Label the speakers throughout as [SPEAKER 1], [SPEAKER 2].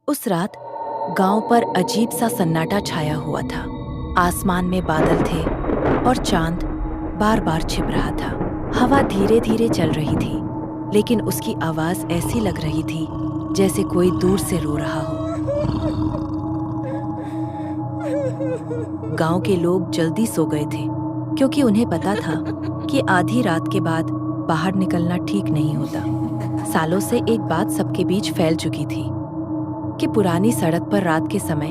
[SPEAKER 1] उस रात गांव पर अजीब सा सन्नाटा छाया हुआ था। आसमान में बादल थे और चांद बार बार छिप रहा था। हवा धीरे धीरे चल रही थी, लेकिन उसकी आवाज ऐसी लग रही थी जैसे कोई दूर से रो रहा हो। गांव के लोग जल्दी सो गए थे, क्योंकि उन्हें पता था कि आधी रात के बाद बाहर निकलना ठीक नहीं होता। सालों से एक बात सबके बीच फैल चुकी थी कि पुरानी सड़क पर रात के समय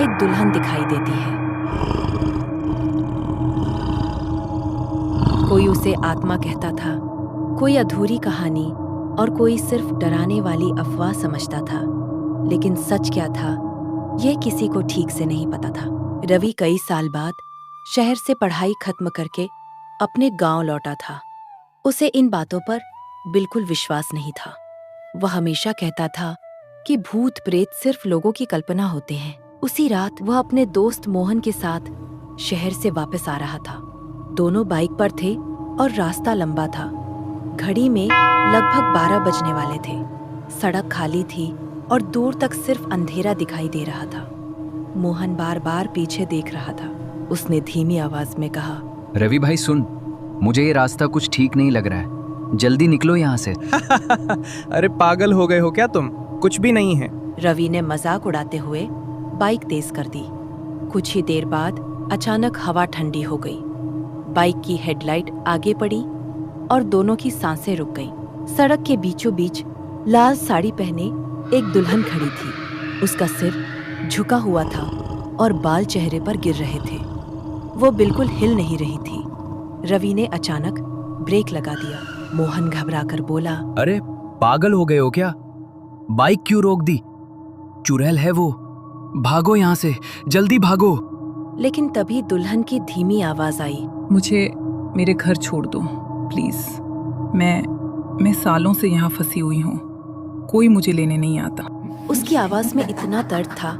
[SPEAKER 1] एक दुल्हन दिखाई देती है। कोई उसे आत्मा कहता था, कोई अधूरी कहानी और कोई सिर्फ डराने वाली अफवाह समझता था। लेकिन सच क्या था, यह किसी को ठीक से नहीं पता था। रवि कई साल बाद शहर से पढ़ाई खत्म करके अपने गांव लौटा था। उसे इन बातों पर बिल्कुल विश्वास नहीं था। वह हमेशा कहता था कि भूत प्रेत सिर्फ लोगों की कल्पना होते हैं। उसी रात वह अपने दोस्त मोहन के साथ शहर से वापस आ रहा था। दोनों बाइक पर थे और रास्ता लंबा था। घड़ी में लगभग 12 बजने वाले थे। सड़क खाली थी और दूर तक सिर्फ अंधेरा दिखाई दे रहा था। मोहन बार बार पीछे देख रहा था। उसने धीमी आवाज में कहा,
[SPEAKER 2] रवि भाई सुन, मुझे ये रास्ता कुछ ठीक नहीं लग रहा है, जल्दी निकलो यहाँ से।
[SPEAKER 3] अरे पागल हो गए हो क्या तुम? कुछ भी नहीं है।
[SPEAKER 1] रवि ने मजाक उड़ाते हुए बाइक तेज कर दी। कुछ ही देर बाद अचानक हवा ठंडी हो गई। बाइक की हेडलाइट आगे पड़ी और दोनों की सांसें रुक गईं। सड़क के बीचों बीच लाल साड़ी पहने एक दुल्हन खड़ी थी। उसका सिर झुका हुआ था और बाल चेहरे पर गिर रहे थे। वो बिल्कुल हिल नहीं रही थी। रवि ने अचानक ब्रेक लगा दिया। मोहन घबराकर बोला,
[SPEAKER 2] अरे पागल हो गए हो क्या? बाइक क्यों रोक दी? चुड़ैल है वो, भागो यहाँ से, जल्दी भागो।
[SPEAKER 1] लेकिन तभी दुल्हन की धीमी आवाज आई,
[SPEAKER 4] मुझे मेरे घर छोड़ दो प्लीज। मैं सालों से यहाँ फंसी हुई हूँ, कोई मुझे लेने नहीं आता।
[SPEAKER 1] उसकी आवाज में इतना दर्द था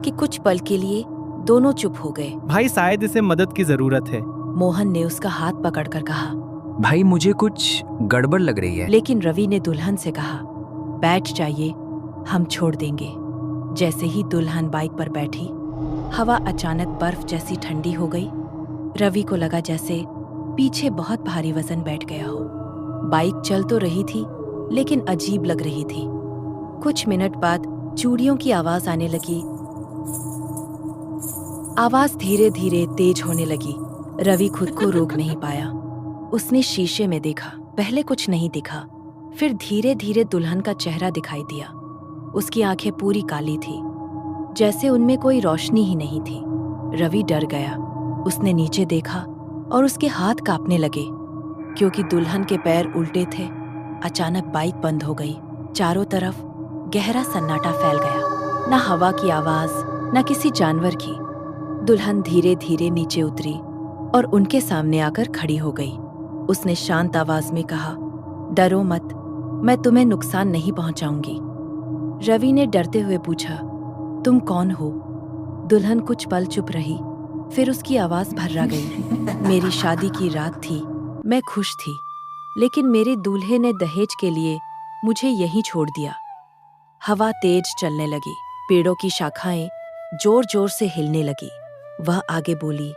[SPEAKER 1] कि कुछ पल के लिए दोनों चुप हो गए।
[SPEAKER 3] भाई शायद इसे मदद की जरूरत है।
[SPEAKER 1] मोहन ने उसका हाथ पकड़कर कहा,
[SPEAKER 2] भाई मुझे कुछ गड़बड़ लग रही है।
[SPEAKER 1] लेकिन रवि ने दुल्हन से कहा, बैठ जाइए, हम छोड़ देंगे। जैसे ही दुल्हन बाइक पर बैठी, हवा अचानक बर्फ जैसी ठंडी हो गई। रवि को लगा जैसे पीछे बहुत भारी वजन बैठ गया हो। बाइक चल तो रही थी, लेकिन अजीब लग रही थी। कुछ मिनट बाद चूड़ियों की आवाज आने लगी। आवाज धीरे धीरे तेज होने लगी। रवि खुद को रोक नहीं पाया। उसने शीशे में देखा, पहले कुछ नहीं दिखा। फिर धीरे धीरे दुल्हन का चेहरा दिखाई दिया। उसकी आंखें पूरी काली थी, जैसे उनमें कोई रोशनी ही नहीं थी। रवि डर गया। उसने नीचे देखा और उसके हाथ कांपने लगे, क्योंकि दुल्हन के पैर उल्टे थे। अचानक बाइक बंद हो गई। चारों तरफ गहरा सन्नाटा फैल गया। न हवा की आवाज, न किसी जानवर की। दुल्हन धीरे धीरे नीचे उतरी और उनके सामने आकर खड़ी हो गई। उसने शांत आवाज में कहा, डरो मत, मैं तुम्हें नुकसान नहीं पहुंचाऊंगी। रवि ने डरते हुए पूछा, तुम कौन हो? दुल्हन कुछ पल चुप रही, फिर उसकी आवाज भर्रा गई। मेरी शादी की रात थी, मैं खुश थी, लेकिन मेरे दूल्हे ने दहेज के लिए मुझे यहीं छोड़ दिया। हवा तेज चलने लगी। पेड़ों की शाखाएं जोर जोर से हिलने लगी। वह आगे बोली,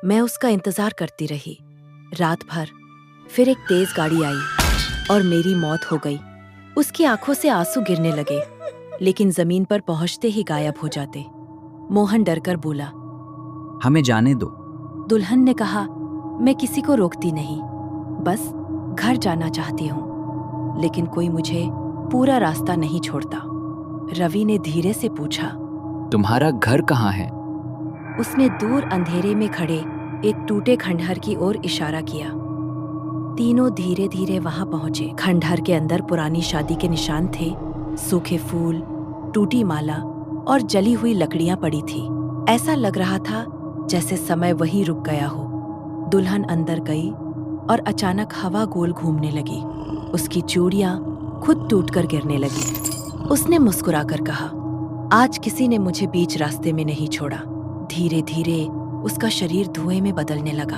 [SPEAKER 1] मैं उसका इंतजार करती रही रात भर। फिर एक तेज गाड़ी आई और मेरी मौत हो गई। उसकी आंखों से आंसू गिरने लगे, लेकिन जमीन पर पहुंचते ही गायब हो जाते। मोहन डरकर बोला,
[SPEAKER 2] हमें जाने दो।
[SPEAKER 1] दुल्हन ने कहा, मैं किसी को रोकती नहीं, बस घर जाना चाहती हूँ, लेकिन कोई मुझे पूरा रास्ता नहीं छोड़ता। रवि ने धीरे से पूछा,
[SPEAKER 2] तुम्हारा घर कहाँ है?
[SPEAKER 1] उसने दूर अंधेरे में खड़े एक टूटे खंडहर की ओर इशारा किया। तीनों धीरे धीरे वहां पहुंचे। खंडहर के अंदर पुरानी शादी के निशान थे। सूखे फूल, टूटी माला और जली हुई लकड़ियां पड़ी थी। ऐसा लग रहा था जैसे समय वहीं रुक गया हो। दुल्हन अंदर गई और अचानक हवा गोल घूमने लगी। उसकी चूड़ियां खुद टूटकर गिरने लगी। उसने मुस्कुराकर कहा, आज किसी ने मुझे बीच रास्ते में नहीं छोड़ा। धीरे धीरे उसका शरीर धुएं में बदलने लगा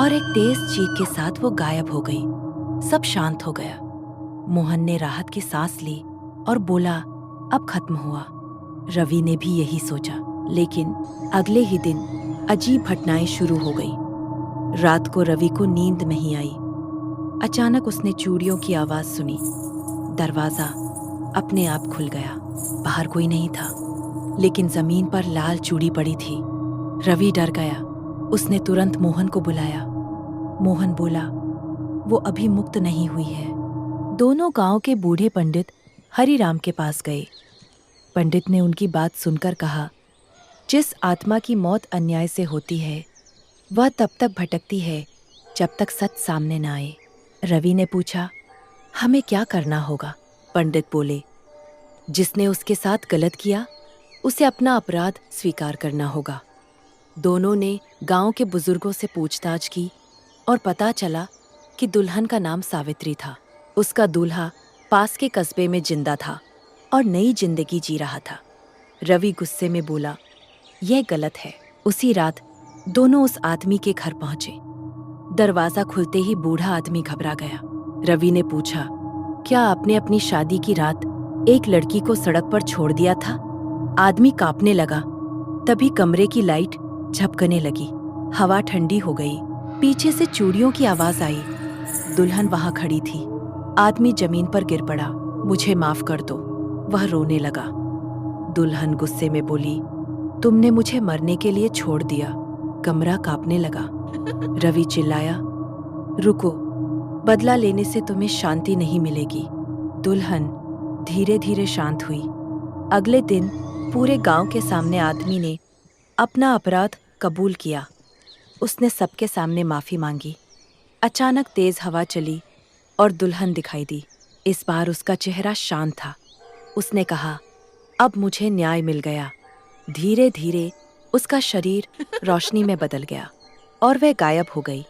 [SPEAKER 1] और एक तेज चीख के साथ वो गायब हो गई। सब शांत हो गया। मोहन ने राहत की सांस ली और बोला, अब खत्म हुआ। रवि ने भी यही सोचा, लेकिन अगले ही दिन अजीब घटनाएं शुरू हो गई। रात को रवि को नींद नहीं आई। अचानक उसने चूड़ियों की आवाज सुनी। दरवाजा अपने आप खुल गया। बाहर कोई नहीं था, लेकिन जमीन पर लाल चूड़ी पड़ी थी। रवि डर गया। उसने तुरंत मोहन को बुलाया। मोहन बोला, वो अभी मुक्त नहीं हुई है। दोनों गांव के बूढ़े पंडित हरिराम के पास गए। पंडित ने उनकी बात सुनकर कहा, जिस आत्मा की मौत अन्याय से होती है वह तब तक भटकती है जब तक सच सामने न आए। रवि ने पूछा, हमें क्या करना होगा? पंडित बोले, जिसने उसके साथ गलत किया उसे अपना अपराध स्वीकार करना होगा। दोनों ने गांव के बुजुर्गों से पूछताछ की और पता चला कि दुल्हन का नाम सावित्री था। उसका दूल्हा पास के कस्बे में जिंदा था और नई जिंदगी जी रहा था। रवि गुस्से में बोला, यह गलत है। उसी रात दोनों उस आदमी के घर पहुंचे। दरवाजा खुलते ही बूढ़ा आदमी घबरा गया। रवि ने पूछा, क्या आपने अपनी शादी की रात एक लड़की को सड़क पर छोड़ दिया था? आदमी कांपने लगा। तभी कमरे की लाइट झपकने लगी। हवा ठंडी हो गई। पीछे से चूड़ियों की आवाज आई। दुल्हन वहां खड़ी थी। आदमी जमीन पर गिर पड़ा। मुझे माफ कर दो। वह रोने लगा। दुल्हन गुस्से में बोली, तुमने मुझे मरने के लिए छोड़ दिया। कमरा कांपने लगा। रवि चिल्लाया, रुको, बदला लेने से तुम्हें शांति नहीं मिलेगी। दुल्हन धीरे धीरे शांत हुई। अगले दिन पूरे गांव के सामने आदमी ने अपना अपराध कबूल किया। उसने सबके सामने माफी मांगी। अचानक तेज हवा चली और दुल्हन दिखाई दी। इस बार उसका चेहरा शांत था। उसने कहा, अब मुझे न्याय मिल गया। धीरे धीरे उसका शरीर रोशनी में बदल गया और वह गायब हो गई।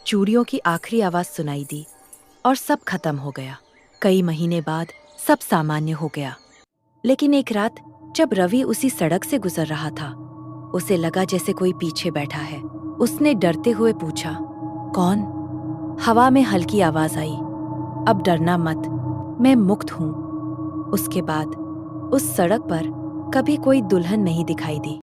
[SPEAKER 1] चूड़ियों की आखिरी आवाज सुनाई दी और सब खत्म हो गया। कई महीने बाद सब सामान्य हो गया। लेकिन एक रात जब रवि उसी सड़क से गुजर रहा था, उसे लगा जैसे कोई पीछे बैठा है। उसने डरते हुए पूछा, कौन? हवा में हल्की आवाज आई, अब डरना मत, मैं मुक्त हूं। उसके बाद उस सड़क पर कभी कोई दुल्हन नहीं दिखाई दी।